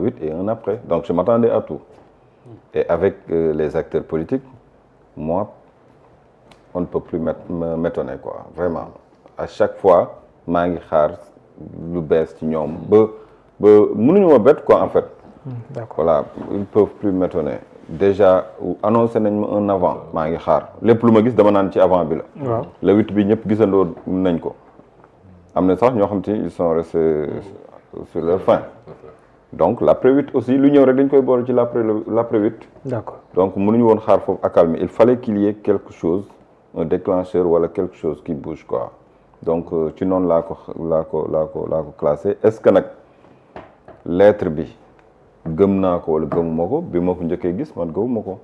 8 et un après. Donc je m'attendais à tout. Et avec les acteurs politiques, moi, on ne peut plus m'étonner, quoi. Vraiment. À chaque fois, maa ngi xaar lu bees ci ñoom ba mënuñu ma bett, quoi, en fait. D'accord. Voilà, ils ne peuvent plus m'étonner. Déjà annoncé nañ ma un avant maa ngi xaar lépp lu ma gis dama naan ci avant bi la. waaw le 8 bi ñëpp gisandoo nañ ko. am na sax ñoo xam te ils sont restés sur leur faim. Donc l'après 8 aussi lu ñëw rek dañ koy boole ci l'après 8. D'accord. Donc mënuñu woon xaar foofu accalmie il fallait qu'il y ait quelque chose un déclencheur wala quelque chose qui bouge, quoi. Donc ci noonu laa ko classé. Est-ce que nag lettre bi gëm naa ko wala gëmuma ko bi ma ko njëkkee gis man gëmuma ko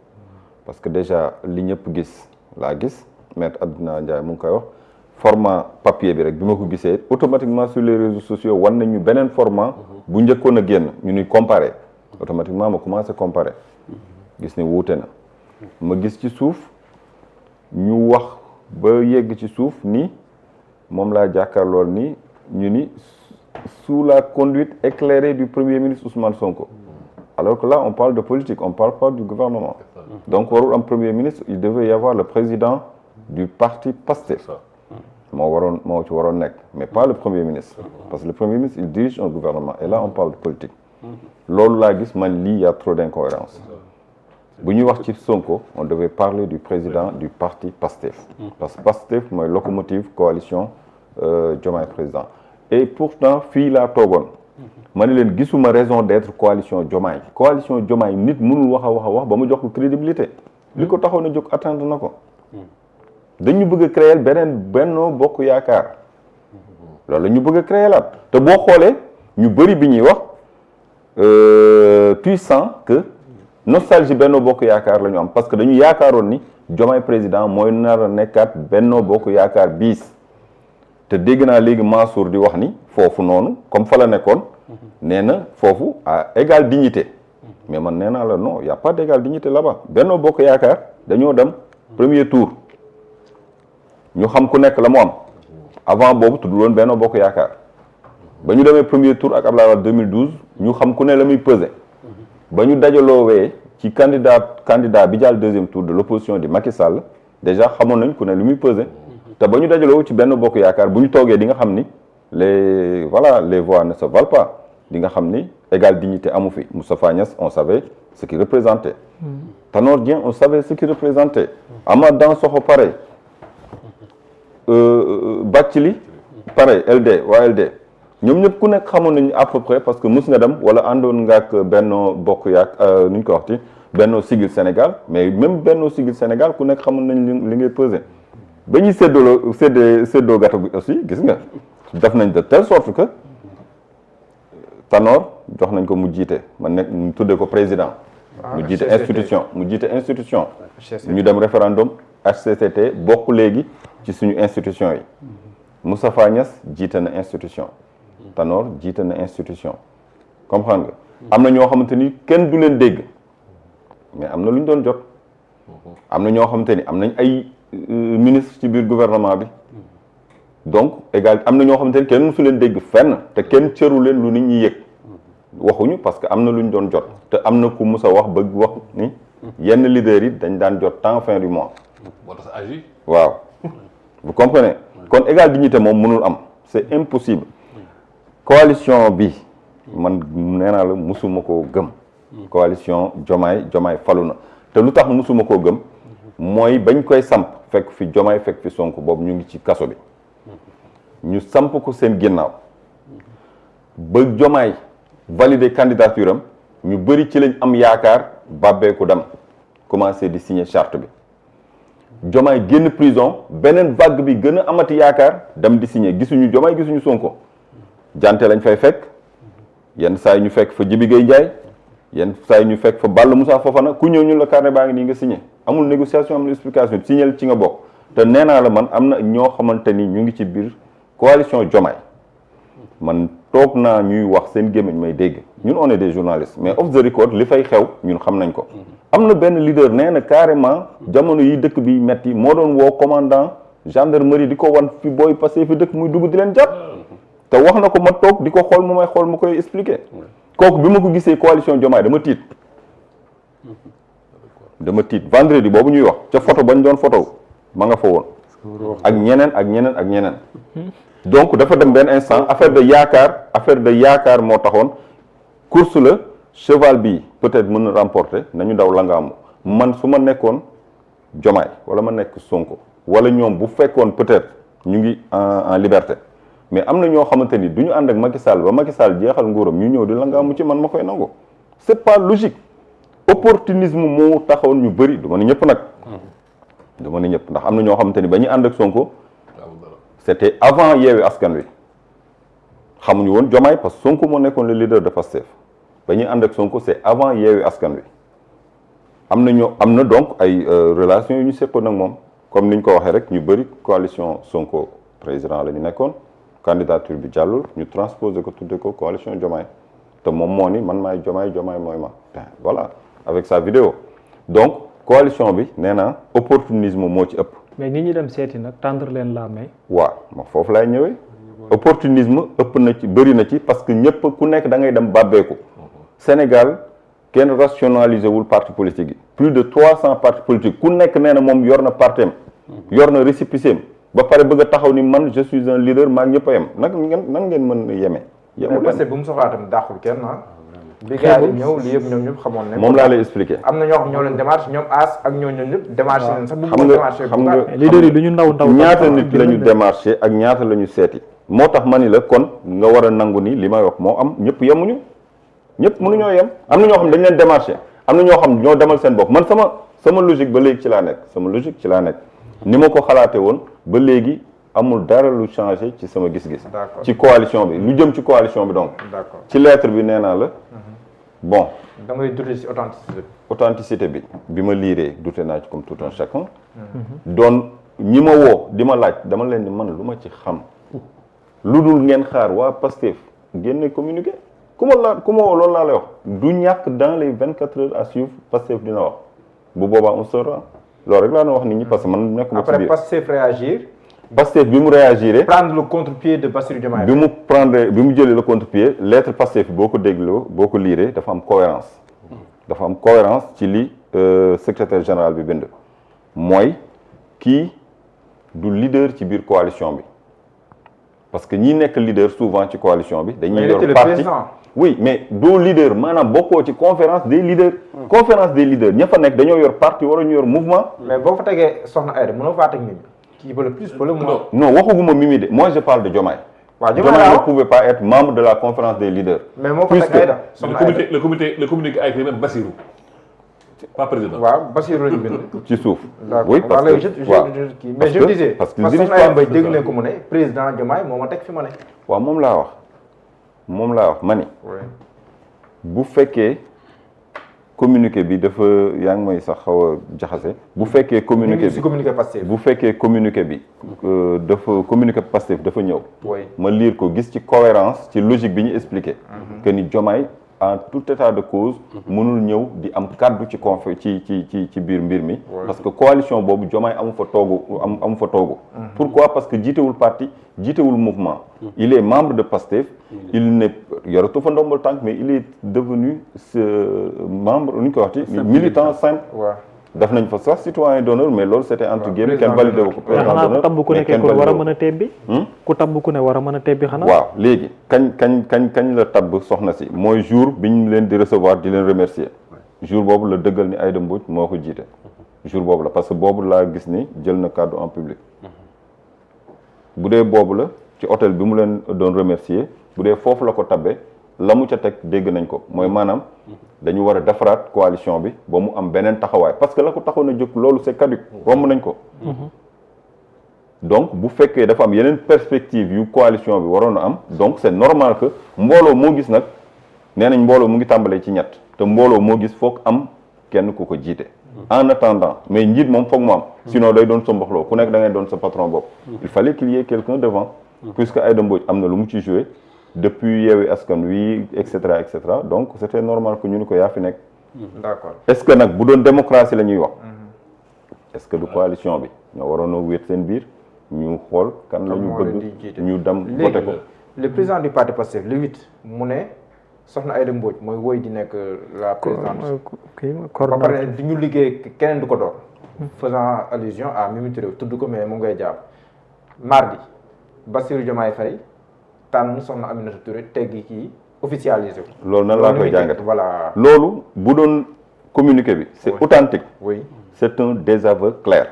parce que déjà li ñëpp gis laa gis maître Abdoulaye Ndiaye mu ngi koy wax format papier bi rek bi ma ko gisee automatiquement sur les réseaux sociaux wan nañu beneen format bu njëkkoon a génn ñu nuy comparer automatiquement ma commencé comparer gis ni wuute na ma gis ci suuf ñu wax ba yegg ci suuf ni moom laa jàkkaarlool ni ñu ni sous la conduite éclairée du premier ministre Ousmane Sonko. Alors que là on parle de politique, on parle pas du gouvernement. Donc warul am premier ministre, il devait y avoir le président du parti Pastef. moo ci waroon nekk mais pas le premier ministre. Parce que le premier ministre il dirige un gouvernement et là on parle de politique. Loolu laa gis man lii y a trop d'incohérence. Bu ñuy wax ci Sonko on devait parler du président du parti Pastef. Parce que Pastef mooy locomotive coalition Diomaye président. Et pourtant fii laa toogoon ma ne leen gisuma raison d'être coalition Diomaye nit mënul wax ba mu jox ko crédibilité li ko taxoon a jóg attendre na ko dañu bëgg a créer beneen Benno Bokk Yaakaar loolu la ñu bëgg a créer laat te boo xoolee ñu bëri bi ñuy wax tu sens que nostalgie Benno Bokk Yaakaar la ñu am parce que dañu yaakaaroon ni Diomaye président mooy nar a nekkaat Benno Bokk Yaakaar bis te dégg naa léegi Mansour di wax ni foofu noonu comme fa la nekkoon nee na foofu à égale dignité mais man nee naa la non y a pas d'égale dignité là-bas Benno Bokk Yaakaar dañoo dem premier tour ñu xam ku nekk la mu am avant boobu tudd woon Benno Bokk Yaakaar ba ñu demee premier tour ak Abdoulaye Wade 2012 ñu xam ku ne la muy peser ba ñu dajaloowee ci candidat bi jàll deuxième tour de l'opposition di Macky Sall déjà xamoon nañ ku ne lu muy peser te ba ñu dajaloo ci Benno Bokk Yaakaar bu ñu toogee di nga xam ni les voix ne se valent pas di nga xam ni égale dignité amu fi Moustapha Niasse on savait ce qu'il représentait Tanor Dieng on savait ce qu'il représentait Amath Dansokho pareil Bathily pareil waa LD ñoom ñëpp ku nekk xamoon nañu à peu près parce que mus nga dem wala àndoon nga ak Benno Bokk Yaakaar nu ñu ko waxti Benno Siggil Sénégal mais même Benno Siggil Sénégal ku nekk xamoon nañ li ngay peser ba ñuy séddoo gâteau bi aussi gis nga def nañ de telle sorte que Tanor jox nañ ko mu jiite man nekk mu tuddee ko président mu jiite institution ñu dem référendum HCCT bokk léegi ci suñu institution yi Moustapha Niasse jiite na institution Tanor jiite na institution comprendre nga am na ñoo xamante ni kenn du leen dégg mais am na lu ñu doon jot am na ñoo xamante ni am nañ ay ministre ci biir gouvernement bi donc égal am na ñoo xamante ni kenn musu leen dégg fenn te kenn cëru leen lu nit ñi yëg waxuñu parce que am na lu ñu doon jot te am na ku mus a wax bëgg wax ni yenn leaders yi dañ daan jot temps fin du mois waaw vous comprenez kon égal dignité moom mënul am c'est impossible coalition bi man nee naa la musuma koo gëm coalition Diomaye falu na te lu tax musuma koo gëm mooy bañ koy samp fekk fi Diomaye fekk fi Sonko boobu ñu ngi ci kaso bi ñu samp ko seen ginnaaw ba Diomaye valider candidature am ñu bëri ci lañ am yaakaar bàbbeeku dem commencé di signer charte bi Diomaye génn prison beneen vague bi gën a amati yaakaar dem di signer gisuñu Diomaye gisuñu Sonko jante lañ fay fekk yenn saa yi ñu fekk fa Jibi Gueye Ndiaye yenn saa yi ñu fekk fa Balla Moussa Fofana ku ñëw ñu la carnet baa ngi nii nga signé amul négociation amul explication signé ci nga bokk te nee naa la man am na ñoo xamante ni ñu ngi ci biir coalition Diomaye man toog naa ñuy wax seen gémmiñ may dégg ñun on est des journalistes mais off the record li fay xew ñun xam nañ ko am na benn leader nee na carrément jamono yi dëkk bi metti moo doon woo commandant gendarmerie di ko wan fi booy passé fi dëkk muy dugg di leen jàpp te wax na ko ma toog di ko xool mu may xool mu koy expliquer kooku bi ma ko gisee coalition Diomaye dama tiit vendredi boobu ñuy wax ca photo bañ doon photo ma nga fa woon ak ñeneen donc dafa dem benn instant affaire de yaakaar moo taxoon course la cheval bi peut-être mën na remporter nañu daw langaamu man su ma nekkoon Diomaye wala ma nekk Sonko wala ñoom bu fekkoon peut-être ñu ngi en liberté mais am na ñoo xamante ni du ñu ànd ak Macky Sall ba Macky Sall jeexal nguuram ñu ñëw di langaamu ci man ma koy nangu c'est pas logique opportunisme moo taxoon ñu bëri du ma ne ñëpp nag dama ne ñëpp ndax am na ñoo xamante ni ba ñu ànd ak Sonko c'était avant Yewwi Askan Wi xamuñu woon Diomaye parce que Sonko moo nekkoon le leader de Pastef ba ñuy ànd ak Sonko c'est avant Yewwi Askan Wi am na donc ay relations yu ñu seqoon ak moom comme niñ ko waxee rek ñu bëri coalition Sonko président la ñu nekkoon candidature bi jàllul ñu transposé ko tudde ko coalition Diomaye te moom moo ni man maay Diomaye mooy ma voilà avec sa vidéo donc coalition bi nee na opportunisme moo ci ëpp. mais nit ñi dem seeti nag tendre leen la main. waaw ma foofu laay ñëwee opportunisme ëpp na ci bëri na ci parce que ñëpp ku nekk da ngay dem bàbbeeku Sénégal kenn rationalisé wul parti politique yi plus de 300 partis politiques ku nekk nee na moom yor na partem yor na récépissé ba pare bëgg a taxaw ni man je suis un leader maa ngi ñëpp a yem nan ngeen mën a yeme. parce que bu mu soxlaa tamit daaxul kenn bi gars yi ñëw li yëpp ñoom ñëpp xamoon ne moom laa lay expliquer am na ñoo xam ñoo leen démarche ñoom as ak ñoo ñëpp démarché leen sax xam nga leader yi lu ñu ndaw ñaata nit la ñu démarché ak ñaata la ñu seeti moo tax ma ni la kon nga war a nangu ni li may wax moo am ñëpp yemuñu ñëpp mënuñoo yem am na ñoo xam dañ leen démarché am na ñoo xam ñoo demal seen bopp man sama logique ba léegi ci laa nekk ni ma ko xalaate woon ba léegi amul dara lu changé ci sama gis-gis ci coalition bi lu jëm ci coalition bi donc ci lettre bi nee naa la bon da ngay douter ci authenticité bi ma liiree douté naa ci comme tout un chacun doon ñi ma woo di ma laaj dama leen ni man lu ma ci xam lu dul ngeen xaar waa Pastef génne communiqué ku ma woo loolu laa lay wax du ñàkk dans les 24 heures à suivre Pastef dina wax bu boobaa on saura loolu rek laa doon wax nit ñi parce que man nekkuma ci biir après Pastef réagir Pastef bi mu réagiré prendre le contre-pied de Bassirou Diomaye bi mu jëlee le contre-pied lettre Pastef boo ko dégloo boo ko liiree dafa am cohérence ci li secrétaire général bi bind mooy kii du leader ci biir coalition bi parce que ñi nekk leader souvent ci coalition bi dañuy yor parti oui mais doo leader maanaam bokkoo ci conférence des leaders ña fa nekk dañoo yor parti wala ñu yor mouvement mais boo fa tegee Soxna Aïda mënoo faa teg nit qui peut le plus peut le moins. Non, waxuguma Mimi de. Moi je parle de Diomaye. Diomaye ne pouvait pas être membre de la conférence des leaders. Mais moi le communiqué a écrit même Bassirou. Pas président. Waaw Bassirou lañu bind. Ci suuf. Oui parce que mais je disais parce que Soxna dégg leen ko mu ne président Diomaye moo ma teg fi ma ne. waaw moom laa wax ma ni. bu fekkee communiqué bi dafa yaa ngi may sax xaw a jaxase bu fekkee communiqué bi dafa communiqué Pastef dafa ñëw ma lire ko gis ci cohérence ci logique bi ñu expliqué que ni Diomaye en tout état de cause mënul ñëw di am kaddu ci biir mbir mi parce que coalition boobu Diomaye amu fa toogu pourquoi parce que jiitewul parti jiitewul mouvement il est membre de Pastef il n'est yoratu fa ndombal tànk mais il est devenu membre nu ñu ko waxti militant simple daf nañ fa sax citoyen d'honneur mais loolu c'était entre guillemets kenn validé wu ko président d'honneur ku tabb ku ne ko war a mën a tebbi ku tabb ku ne war a mën a tebbi xanaa waaw léegi kañ la tabb soxna si mooy jour biñ leen di recevoir di leen remercier jour boobu la dëggal ni Aïda Mbodj moo ko jiite jour boobu la parce que boobu laa gis ni jël na kàddu en public bu dee boobu la ci hôtel bi mu leen doon remercier bu dee foofu la ko tabbee la mu ca teg dégg nañ ko mooy maanaam dañu war a defaraat coalition bi ba mu am beneen taxawaay parce que la ko taxoon a jóg loolu c'est caduc romb nañ ko donc bu fekkee dafa am yeneen perspective yu coalition bi waroon a am donc c'est normal que mbooloo moo gis nag nee nañ mbooloo mu ngi tàmbalee ci ñett te mbooloo moo gis foog am kenn ku ko jiite en attendant mais njiit moom foog mu am sinon day doon sa mboxloo ku nekk da ngay doon sa patron bopp il fallait qu'il y ait quelqu'un devant puisque Aïda Mbodj am na lu mu ci joué depuis Yewwi Askan Wi et cetera donc c'était normal que ñu ni ko yaa fi nekk d'accord est-ce que nag bu doon démocratie la ñuy wax est-ce que du coalition bi ñoo waroon a wéet seen biir ñu xool kan la ñu bëgg ñu dem voté ko le président du parti Pastef le 8 mu ne soxna Aïda Mbodj mooy woy di nekk la présidente. ba pare di ñu liggéey keneen du ko door. faisant allusion à Mimi Touré tudd ko mais mu ngay jàpp. mardi Bassirou Diomaye Faye tànn soxna Aminata Touré teggi kii officialisé ko. loolu nan laa koy jàngat voilà. loolu bu doon communiqué bi c'est authentique. oui c'est un désaveu clair.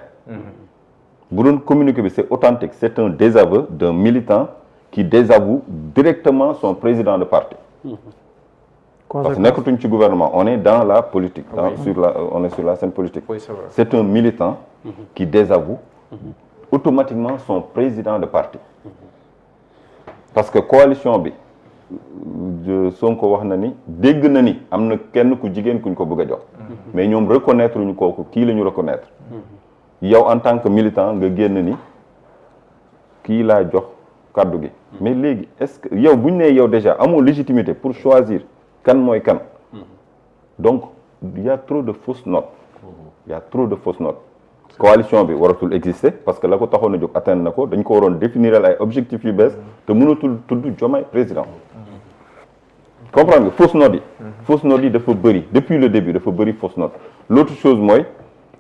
bu doon communiqué bi c'est authentique c'est un désaveu d'un militant qui désavoue directement son président de parti. Parce que nekkatuñ ci gouvernement on est dans la politique. On est sur la scène politique. Oui, c'est vrai. C'est un militant qui désavoue automatiquement son président de parti. Parce que coalition bi Sonko wax na ni dégg na ni am na kenn ku jigéen kuñ ko bëgg a jox. mais ñoom reconnaître ñu kooku kii la ñu reconnaître. yow en tant que militant nga génn ni kii laa jox kàddu gi. mais léegi est-ce que yow bu ñu nee yow déjà amoo légitimité pour choisir kan mooy kan. donc il y a trop de fausses notes. il y a trop de fausses notes. coalition bi waratul exister parce que la ko taxoon a jóg atteindre na ko dañ ko waroon définir ay objectifs yu bees te mënatul tudd Diomaye président. comprendre nga fausse note yi. fausse note yi dafa bëri depuis le début dafa bëri fausse note. l'autre chose mooy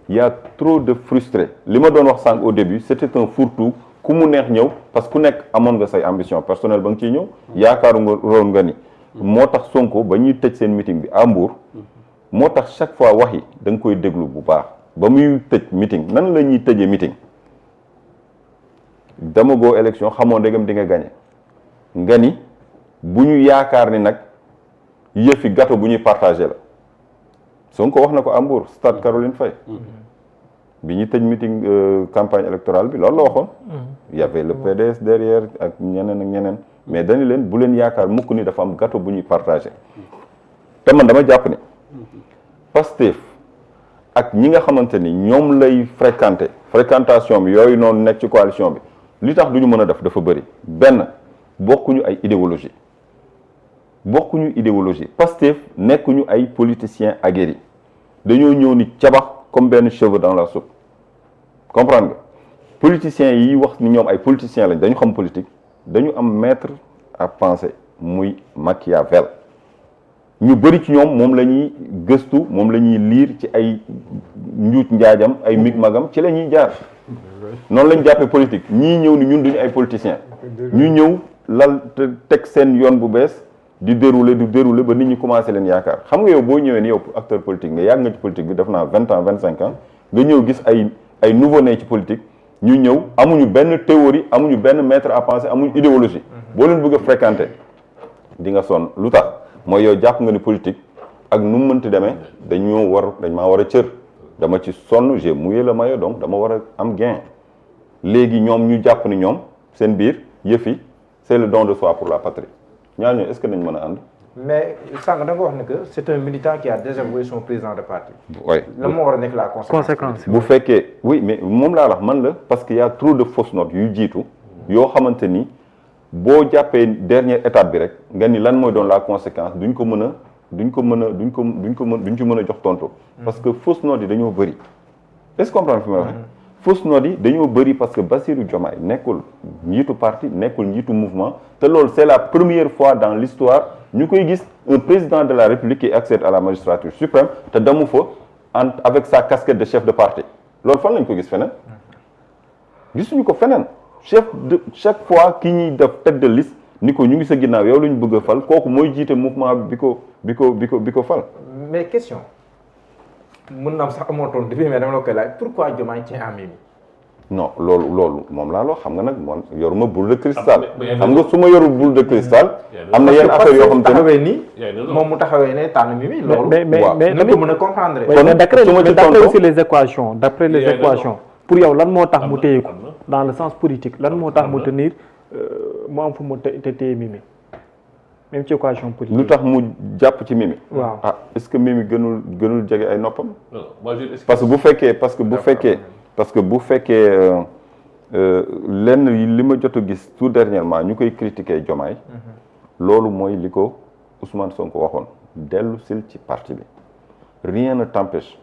il y a trop de frustrés li ma doon wax sànq au début c'était un fourre-tout ku mu neex ñëw parce que ku nekk amoon nga say ambition personnelle ba nga ciy ñëw. yaakaaru nga roon nga ni. moo tax Sonko ba ñuy tëj seen meeting bi à Mbour. moo tax chaque fois wax yi da nga koy déglu bu baax ba muy tëj meeting nan la ñuy tëjee meeting. dama goo élection xamoo ndegam di nga gagné nga ni bu ñu yaakaar ni nag yëfi gâteau bu ñuy partagé la Sonko wax na ko à Mbour stade Caroline Faye bi ñu tëj meeting campagne électorale bi loolu la waxoon. il y avait le PDS derrière ak ñeneen mais dañu leen bu leen yaakaar mukk ni dafa am gâteau bu ñuy partagé te man dama jàpp ni Pastef ak ñi nga xamante ni ñoom lay fréquentation bi yooyu noonu nekk ci coalition bi li tax du ñu mën a def dafa bëri benn bokkuñu ay idéologie Pastef nekkuñu ay politiciens aguerris dañoo ñëw ni cabax comme benn cheveu dans la soupe comprendre nga politiciens yi wax ni ñoom ay politiciens lañ dañu xam politique dañu am maître à penser muy Machiavel ñu bëri ci ñoom moom la ñuy gëstu moom la ñuy lire ci ay njuuj njaajam ay mig magam ci la ñuy jaar noonu lañ jàppee politique ñii ñëw ni ñun duñu ay politiciens ñu ñëw lal teg seen yoon bu bees di dérouler ba nit ñi commencé leen yaakaar xam nga yow boo ñëwee ni yow acteur politique nga yàgg nga ci politique bi def naa 20 ans 25 ans nga ñëw gis ay nouveau-né ci politique ñu ñëw amuñu benn théorie amuñu benn maître à penser amuñu idéologie boo leen bëgg a fréquenter di nga sonn lu tax mooy yow jàpp nga ni politique ak nu mu mënti demee dañ maa war a cër dama ci sonn j'ai mouillé le maillot donc dama war a am gain léegi ñoom ñu jàpp ni ñoom seen biir yëfi c'est le don de soi pour la patrie ñaar ñooñu est-ce que nañ mën a ànd. mais sànq da nga wax ne que c'est un militant qui a désavoué son président de parti. oui lan moo war a nekk la conséquence. bu fekkee oui mais moom laa wax man la parce que y a trop de fausses notes yu jiitu yoo xamante ni boo jàppee dernière étape bi rek nga ni lan mooy doon la conséquence duñ ci mën a jox tontu. parce que fausses notes yi dañoo bëri est-ce que comprendre fi may waxee. fausses notes yi dañoo bëri parce que Bassirou Diomaye nekkul njiitu parti nekkul njiitu mouvement te loolu c'est la première fois dans l'histoire ñu koy gis un président de la République qui accède à la magistrature suprême te damu fa avec sa casquette de chef de parti loolu fan lañ ko gis feneen gisuñu ko feneen chaque fois ki ñuy def tête de liste ni ko ñu ngi sa ginnaaw yow la ñu bëgg a fal kooku mooy jiite mouvement bi ko fal. mais question mën na am sax amoo toon depuis mais dama la koy laaj pourquoi Diomaye tient à Mimi. non loolu moom laa loo xam nga nag man yoruma boule de cristal. xam nga su ma yorul boule de cristal. am na yenn affaire yoo xam te ne moom mu taxawee ne tànn Mimi. loolu mais ko mën a comprendre. mais d'après aussi les équations d'après les équations pour yow lan moo tax mu téye ko dans le sens politique lan moo tax mu tenir mu am fu mu téye Mimi même ci équation politique. lu tax mu jàpp ci Mimi. waaw est-ce que Mimi gënul jege ay noppam. parce que bu fekkee lenn li ma jot a gis tout dernièrement ñu koy critiquer Diomaye loolu mooy li ko Ousmane Sonko waxoon dellu sil ci parti bi rien ne t'empêche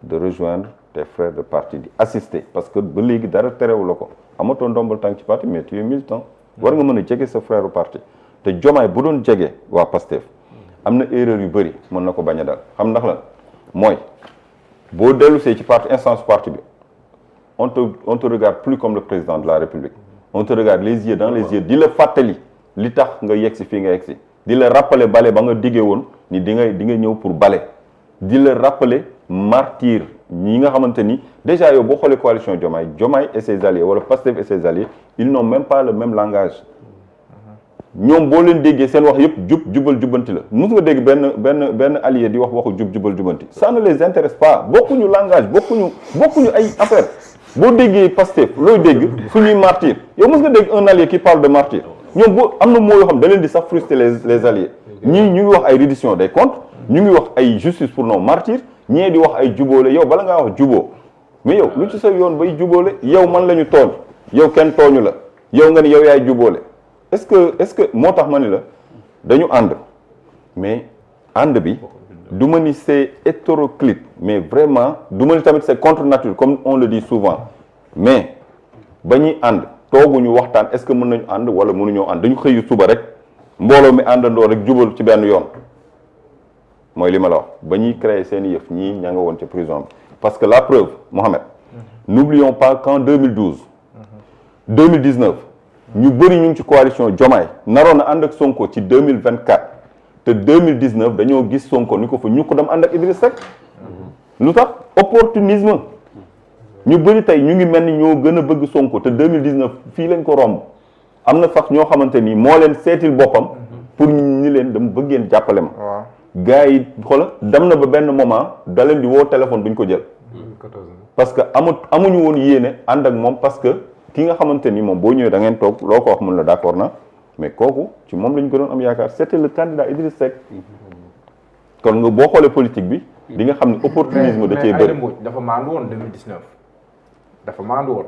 de rejoindre tes frères de parti di assister parce que ba léegi dara terewu la ko amatoo ndombal tànk ci parti mais tu es militant war nga mën a jege sa frère parti te Diomaye bu doon jege waa Pastef am na erreur yu bëri mën na ko bañ a dal xam ndax la mooy boo dellusee ci parti instance parti bi on te regarde plus comme le président de la République on te regarde les yeux dans les yeux di la fàttali li tax nga yegsi fii nga yegsi di la rappeler bale ba nga diggee woon ni di nga ñëw pour bale di la rappeler martyr ñi nga xamante ni déjà yow boo xoolee coalition Diomaye et ses alliés wala Pastef et ses alliés ils n'ont même pas le même langage ñoom boo leen déggee seen wax yëpp jubal jubanti la mos nga dégg benn allié di wax waxu jubal jubanti ça ne les intéresse pas bokkuñu langage bokkuñu ay affaire boo déggee Pastef looy dégg fu ñuy martyr yow mos nga dégg un allié qui parle de martyr ñoom boo am na moo yoo xam da leen di sax frustrer les alliés ñii ñu ngi wax ay reddition des comptes ñu ngi wax ay justice pour nos martyrs ñee di wax ay jubóole yow bala ngaa wax juboo mais yow lu ci sa yoon bay jubóole yow man la ñu tooñ yow kenn tooñu la yow nga ni yow yaay jubóole est-ce que moo tax ma ni la dañu ànd mais ànd bi du ma ni c'est hétéroclite mais vraiment du ma ni tamit c'est contre nature comme on le dit souvent mais ba ñuy ànd tooguñu waxtaan est-ce que mën nañu ànd wala mënuñoo ànd dañu xëyu suba rek mbooloo mi àndandoo rek jubal ci benn yoon mooy li ma la wax ba ñuy créer seen i yëf ñii ña nga woon ci prison bi parce que la preuve Mohamed n'oublions pas qu'en 2012 2019 ñu bëri ñu ngi ci coalition Diomaye naroon na ànd ak Sonko ci 2024 te 2019 dañoo gis Sonko ni ko fa ñu ko dem ànd ak Idriss Seck lu tax opportunisme ñu bëri tey ñu ngi mel ni ñoo gën a bëgg Sonko te 2019 fii lañ ko romb am na sax ñoo xamante ni moo leen seetil boppam pour ñi leen dama bëggeen jàppale ma gars yi xoola dem na ba benn moment da leen di woo téléphone duñ ko jël parce que amuñu woon yéene ànd ak moom parce que ki nga xamante ni moom boo ñëwee da ngeen toog loo ko wax mun la d'accord na mais kooku ci moom la ñu gënoon am yaakaar c'était le candidat Idriss Seck kon nga boo xoolee politique bi di nga xam ne opportunisme da cee bëri dafa maandu woon 2019 dafa maandu woon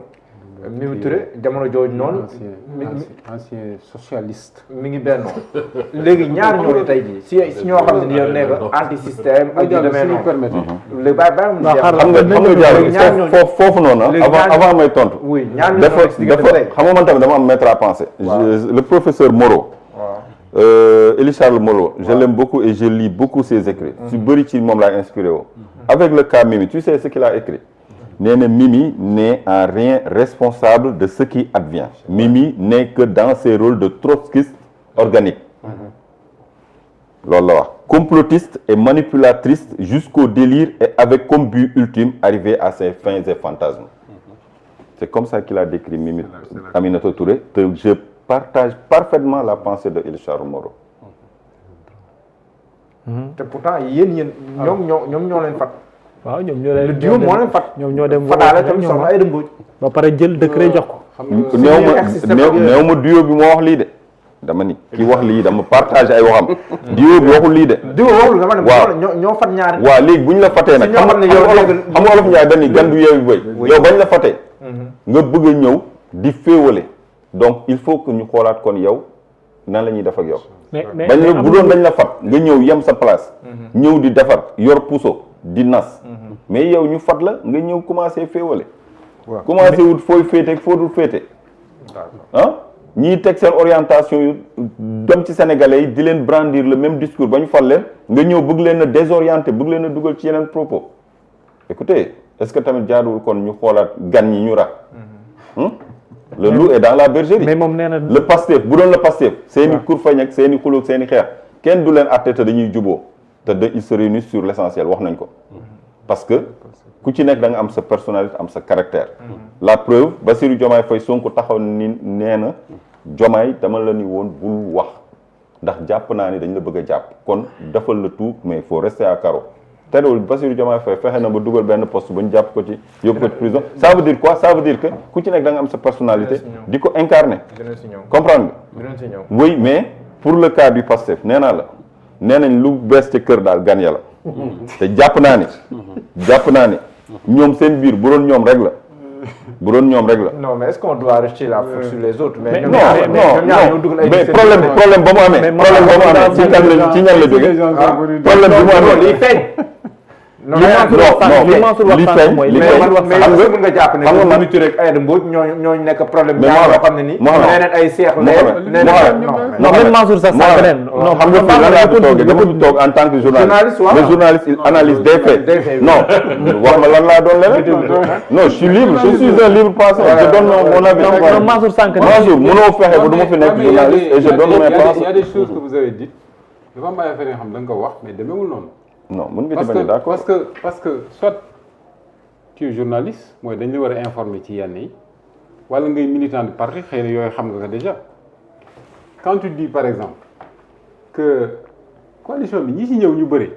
Mimi Touré jamono jooju noonu ancien socialiste mi ngi benn léegi ñaar ñooñu tey jii si ñoo xam ne ni yow nekk anti système ak yu demee noonu léegi bàyyi xam nga foofu noonu avant may tontu oui ñaar dafa xam nga man tamit dama am maître à penser le professeur Moreau Élie Charles Moreau je l'aime beaucoup et je lis beaucoup ses écrits su bëri ci moom laa inspiré woo avec le cas Mimi tu sais ce qu'il a écrit nee na Mimi n'est en rien responsable de ce qui advient Mimi n'est que dans ses rôles de trotskiste organique loolu la wax complotiste et manipulatrice jusqu'au délire et avec comme but ultime arriver à ses fins et fantasmes c'est comme ça qu'il a décrit Mimi Aminata Touré te je partage parfaitement la pensée de Élie Charles Moreau te pourtant yéen ñoom ñoo leen fat waaw ñoom ñoo leen duo moo leen fat ñoom ñoo dem fataale tamit soxna ay dëmbooj ba pare jël décret jox ko néew ma duo bi moo wax lii de dama ni ki wax lii dama partage ay waxam duo bi waxul lii de duo waxul dama ne waaw ñoo fat ñaari waaw léegi bu ñu la fatee nag xam nga olof Njaay dañuy gan du yeewi bëy yow bañ la fatee nga bëgg a ñëw di féewale donc il faut que ñu xoolaat kon yow nan la ñuy def ak yow bañ la bu doon dañ la fat nga ñëw yem sa place ñëw di defar yor puso di nas mais yow ñu fat la nga ñëw commencé féewale commencé wut fooy féete foo dul féete ah ñii teg seen orientation yu dem ci sénégalais yi di leen brandir le même discours ba ñu fal leen nga ñëw bëgg leen a désorienter bëgg leen a dugal ci yeneen propos écoutez est-ce que tamit jaaduwul kon ñu xoolaat gan ñi ñu rat le loup est dans la bergerie mais moom nee na le Pastef bu doon le Pastef seeni kurfañ ak seeni xuloog seeni xeex kenn du leen atte te dañuy juboo te ils se réunissent sur l'essentiel wax nañ ko parce que ku ci nekk da nga am sa personnalité am sa caractère la preuve Bassirou Diomaye Faye Sonko taxaw ni nee na Diomaye dama la ni woon bul wax ndax jàpp naa ni dañ la bëgg a jàpp kon defal le tout mais il faut rester à carreau terewul Bassirou Diomaye Faye fexe na ba dugal benn poste ba ñu jàpp ko ci yóbbu ko ci prison ça veut dire quoi ça veut dire que ku ci nekk da nga am sa personnalité di ko incarner comprendre nga oui mais pour le cas du Pastef nee naa la nee nañ lu bees ci kër daal gan ya la te jàpp naa ni ñoom seen biir bu doon ñoom rek la non mais est-ce qu'on doit rejeter la faute sur les autres mais non mais problème ba mu amee ci ñan la jóge problème bi mu amee non li feeñ mais mën nga jàpp ne Mimi Touré ak Aïda Mbodj ñooñu nekk problème ñaar yoo xam ne ni neneen ay seex non même Mansour sax saa beneen non xam nga fii lan laa fi toogee dama fi toog en tant que journaliste le journaliste il analyse des faits non wax ma lan laa doon leneen non je suis libre je suis un libre penseur je donne mon avis Mansour sànq Mansour mënoo fexe ba du ma fi nekk journaliste et je donne mes pensées. Il y a des choses que vous avez dites dafa am ay affaire yoo xam da nga ko wax mais demeewul noonu. non mën nga ci bañ a d'accord parce que soit tu es journaliste mooy dañ la war a informer ci yenn yi wala ngay militant de parti xëy na yooyu xam nga ko déjà quand tu dis par exemple que coalition bi ñi ci ñëw ñu bëri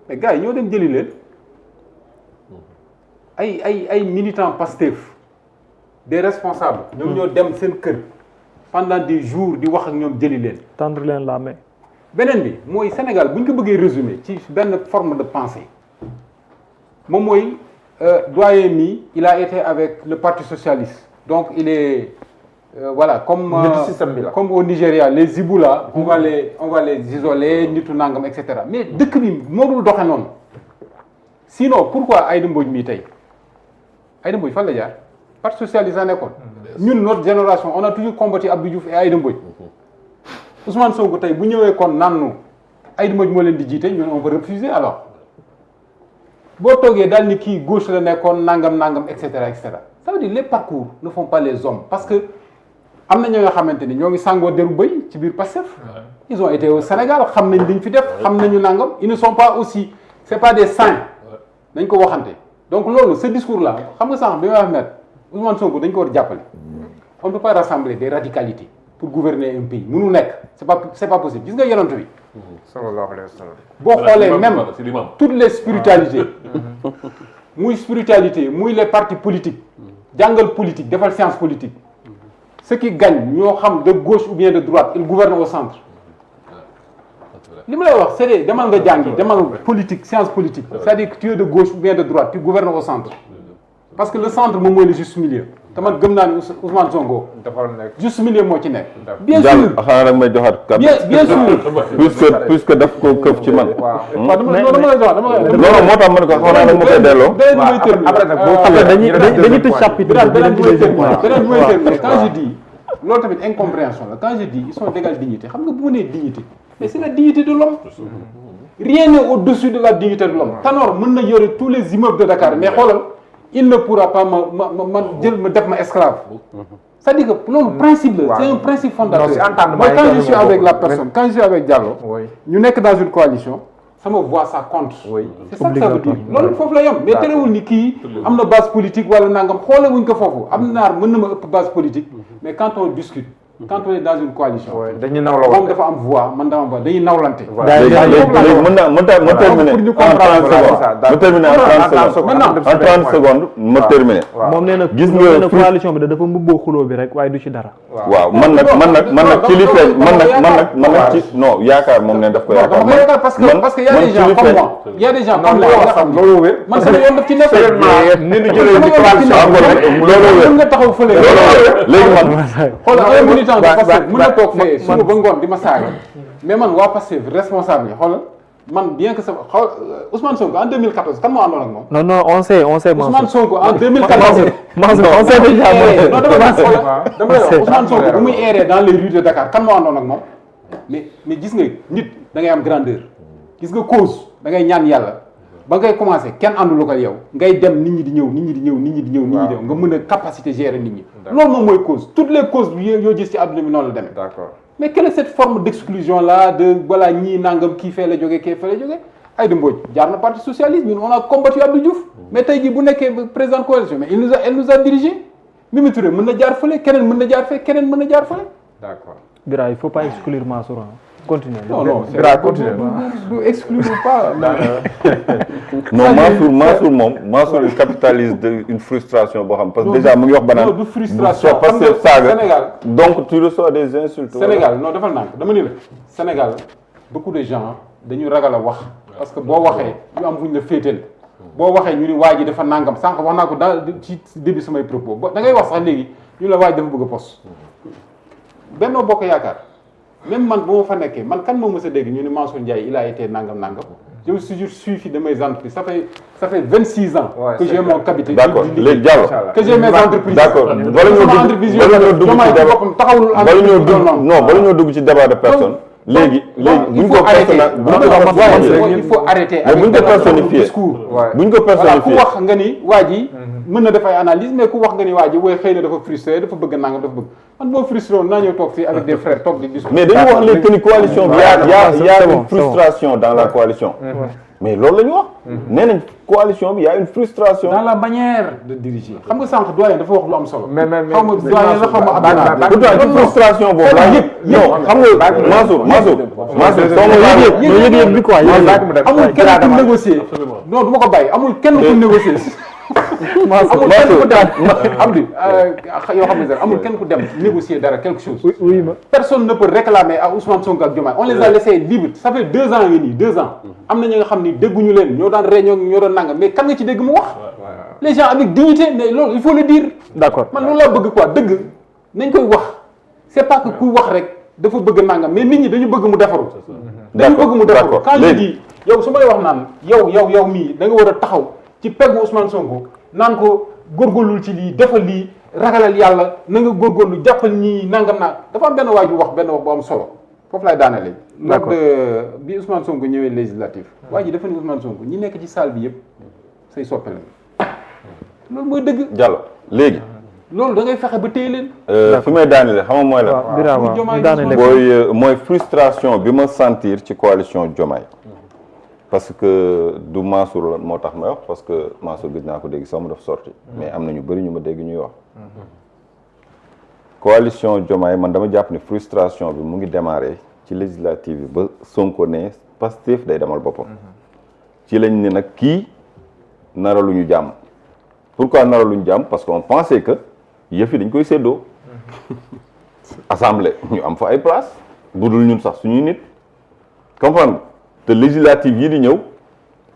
mais gars yi ñoo dem jëli leen ay militants Pastef des responsables ñoom ñoo dem seen kër pendant des jours di wax ak ñoom jëli leen. tendre leen la main. beneen bi mooy Sénégal bu ñu ko bëggee résumer ci benn forme de pensée moom mooy doyen mi il a été avec le parti socialiste donc il est voilà comme au Nigeria les Ibu là on va les isoler nitu nangam et cetera mais dëkk bi moo dul doxe noonu sinon pourquoi Aïda Mbodj mii tey Aïda Mbodj fan la jaar parti socialiste a nekkoon ñun notre génération on a toujours combattu Abdou Diouf et Aïda Mbodj Ousmane Sonko tey bu ñëwee kon naan Aïda Mbodj moo leen di jiite ñun on peut refuser alors boo toogee daal ni kii gauche la nekkoon nangam et cetera ça veut dire les parcours ne font pas les hommes parce que am na ñoo nga xamante ni ñoo ngi sàngoo deru bëy ci biir Pastef ils ont été au Sénégal xam nañ liñ fi def xam nañu nangam ils ne sont pas aussi c'est pas des saints dañ ko waxante donc loolu ce discours là xam nga sànq bi may wax net Ousmane Sonko dañ ko war jàppale on ne peut pas rassembler des radicalités pour gouverner un pays mënul nekk c'est pas possible gis nga yonent bi sallallahu alayhi wa sallam boo xoolee même toutes les spiritualités muy spiritualité muy les partis politiques jàngal politique defal science politique ceux qui gagnent ñoo xam de gauche ou bien de droite ils gouvernent au centre li ma lay wax c'est demal nga jàngi demal politique science politique c'est-à-dire que tu es de gauche ou bien de droite tu gouvernes au centre parce que le centre moom mooy le juste milieu te man gëm naa ni Ousmane Sonko juste milieu moo ci nekk. bien sûr xanaa rek may joxaat bien sûr puisque daf ko këf ci man. waaw dama lay jox non moo tax man ko xanaa rek ma koy delloo. dañuy tëj chapitre beneen bu may terminer quand je dis loolu tamit incompréhension la quand je dis ils sont d'égale dignité xam nga bu ma nee dignité mais c'est la dignité de l'homme rien n'est au-dessus de la dignité de l'homme Tanor mën na yore tous les immeubles de Dakar mais xoolal il ne pourra pas ma def ma esclave c'est-à-dire que loolu principe la c'est un principe fondateur mooy quand je suis avec la personne quand je suis avec Diallo ñu nekk dans une coalition sama voix ça compte c'est ça que ça veut dire loolu foofu la yem mais terewul ni kii am na base politique wala nangam xoole wuñ ko foofu am naar mën na ma ëpp base politique mais quand on discute quand on est dans une coalition dañuy nawlante moom dafa am voix man dama am voix dañuy nawlante ma terminer en 30 secondes ma terminer moom nee na gis nga coalition bi dafa mbubboo xuloo bi rek waaye du ci dara waaw man nag ci li feeñ man nag ci non yaakaar moom ne daf ko yaakaar parce que y a des gens comme moi y a des gens comme moi loolu wér man sama yoon daf ci nekk ni ñu jëlee ci coalition loolu nga taxaw fële léegi man xoolal militant de Pastef mën na toog fee suba ba ngoon di ma saaga mais man waa Pastef responsable yi xoolal man bien que sama xool Ousmane Sonko en 2014 kan moo àndoon ak moom. non on sait Ousmane Sonko en 2014. on sait déjà non dama lay wax Ousmane Sonko bu muy erré dans les rues de Dakar kan moo àndoon ak moom mais gis nga nit da ngay am grandeur gis nga cause da ngay ñaan yàlla ba ngay commencé kenn àndulu ko yow ngay dem nit ñi di ñëw nga mën a capacité gérer nit ñi. loolu moom mooy cause toutes les causes yoo gis ci àdduna bi noonu la demee. d'accord. mais quelle est cette forme d'exclusion là de voilà ñii nangam kii fee la jógee kii fee la jógee Aïda Mbodj jaar na parti socialiste ñun on a combattu Abdou Diouf mais tey jii bu nekkee président coalition mais elle nous a dirigé Mimi Touré mën na jaar fële keneen mën na jaar fee keneen mën na jaar fële. d'accord. Bira il faut pas exclure Mansour continue. non Bira continue. du exclure pas. non Mansour il capitalise de une frustration boo xam parce que déjà mu ngi wax banaan. non du frustration parce que saaga Sénégal donc tu reçois des insultes. Sénégal non defal naa ko dama ni la Sénégal beaucoup de gens dañu ragal a wax parce que boo waxee ñu am fu ñu la féeteel boo waxee ñu ni waa ji dafa nangam sànq wax naa ko ci début samay propos da ngay wax sax léegi ñu la waa ji dafa bëgg a poste Benno Bokk Yaakaar même man bu ma fa nekkee man kan moo mës a dégg ñu ni Mansour Ndiaye il a été nangam je me suis toujours suivi de mes entreprises. Ça fait 26 ans Ouais, que j'ai mon capital. d'accord léegi Diallo. Que j'ai mes entreprises. d'accord bala ñoo dugg ci débat de personne. léegi buñ ko il faut arrêter mais buñ ko personnifier discours. buñ ko personnifier ku wax nga ni waa ji mën na def ay analyse mais ku wax nga ni waa ji wooy xëy na dafa frustré dafa bëgg nangam dafa bëgg man boo frustré woon naa ñëw toog fii avec des frères toog di discuter. mais dañu wax léegi que ni coalition bi y a une frustration dans la coalition. mais loolu la ñu wax. nee nañ coalition bi y a une frustration. dans la manière de diriger. xam nga sànq doyen dafa wax lu am solo. mais xaw ma doyen la xaw ma Abdoulaye. pourtant ci frustration boobu laa non xam nga Mansour soo ma yëg bi quoi amul kenn ku négocier. non du ma ko bàyyi amul kenn ku négocier. amul kenn ku dem Amdi yoo xam ne amul kenn ku dem négocier dara quelque chose. oui ma personne ne peut réclamer à Ousmane Sonko ak Diomaye on les a laissés libres ça fait 2 ans ngi nii 2 ans. am na ñi nga xam ni dégguñu leen ñoo daan réunion ñoo doon nangam mais kan nga ci dégg mu wax. les gens avec dignité mais loolu il faut le dire. d'accord man loolu laa bëgg quoi dëgg nañ koy wax c'est pas que kuy wax rek dafa bëgg nangam mais nit ñi dañu bëgg mu defaru. dañu bëgg mu defaru quand je dis yow su may wax naan yow mii da nga war a taxaw ci peggu Ousmane Sonko naan ko góorgóorlu ci lii defal lii ragalal yàlla na nga góorgóorlu jàppal ñii nangam naa dafa am benn waay ju wax benn wax bu am solo foofu laay daanalee. d'accord bi Ousmane Sonko ñëwee législatif. waa ji dafa ni Ousmane Sonko ñi nekk ci salle bi yëpp say soppe la loolu mooy dëgg. Diallo léegi. loolu da ngay fexe ba téye leen. fi may daanele xam nga mooy la. mooy frustration bi ma sentir ci coalition Diomaye. parce que du Mansour moo tax may wax parce que Mansour gis naa ko dégg sax mu def sorti mais am na ñu bëri ñu ma dégg ñuy wax. coalition Diomaye man dama jàpp ni frustration bi mu ngi démarré ci législative bi ba Sonko ne Pastef day demal boppam. ci lañ ne nag kii naraluñu jàmm. pourquoi naraluñu jàmm parce que on pensait que yëf yi dañ koy séddoo. assemblée ñu am fa ay place budul ñun sax suñuy nit comprendre te législative yi di ñëw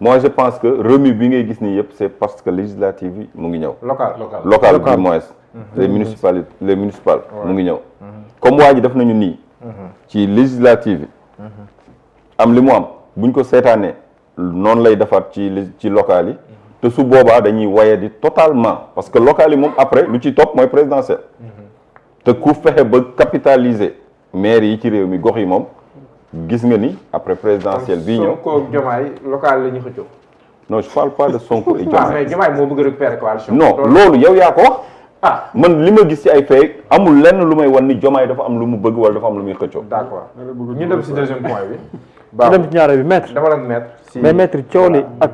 moi je pense que remis bi ngay gis nii yëpp c'est parce que législative yi mu ngi ñëw. local du moins. les municipales mu ngi ñëw. comme waa ji def nañu nii. ci législative yi. am li mu am buñ ko seetaanee noonu lay defaat ci local yi. te su boobaa dañuy waye di totalement parce que local yi moom après lu ci topp mooy présidentiel. te ku fexe ba capitaliser maire yi ci réew mi gox yi moom. gis nga ni après présidentielle bii ñëw Sonko ak Diomaye local la ñu xëccoo. non je parle pas de Sonko et Diomaye. mais Diomaye moo bëgg récupérer coalition. non loolu yow yaa ko wax. man li ma gis ci ay fee amul lenn lu may wan ni Diomaye dafa am lu mu bëgg wala dafa am lu muy xëccoo. d'accord ñu dem ci deuxième point bi. ñu dem ci ñaareel bi maître. dama la maître. mais maître coow li ak